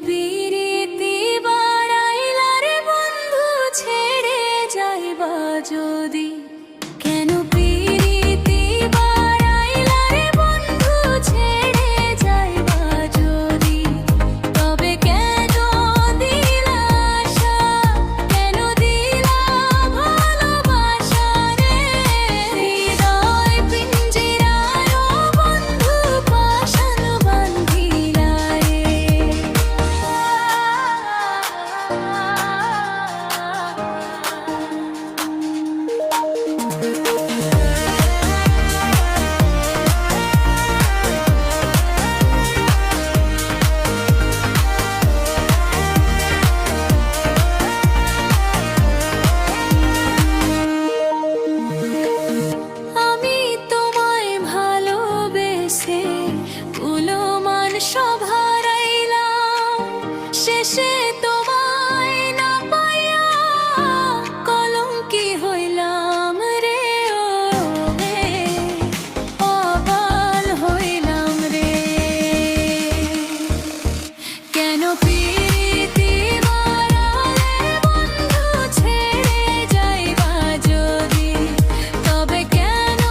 প্রীতি বাড়াইলা রে বন্ধু ছেড়ে যাইবা যদি, কেন প্রীতি বাড়াইলা রে বন্ধু ছেড়ে যাইবা যদি, তবে কেন দিলা আশা, কেন দিলা ভালোবাসা রে, হৃদয় পিঞ্জিরায় বন্ধু পাশান বান্ধিলা রে। আমি তোমায় ভালোবেসে কুলমান সব হারাইলাম, শেষে তোমায় না পাইয়া কলঙ্কি হইলাম রে, ও হে অবাল হইলাম রে। কেন প্রীতি বাড়ালে বন্ধু ছেড়ে যাইবা যদি, তবে কেন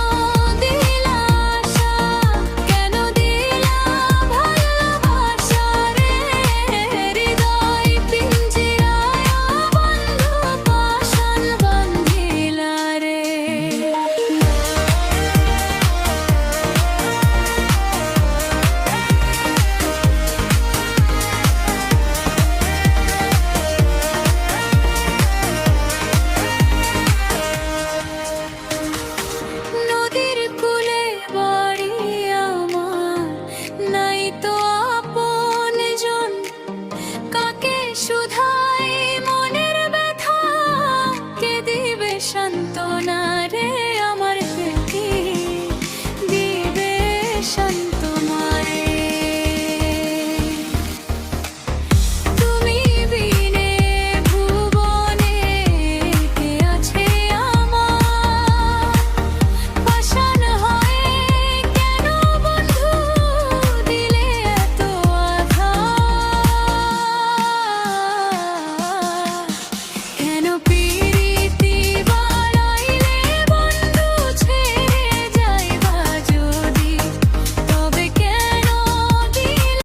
দিলা আশা, কেন দিলা ভালোবাসা রে, হৃদয় পিঞ্জিরায় বন্ধু পাশান বান্ধিলা রে। নদীর কূলে বাড়ি আমার, নাই তো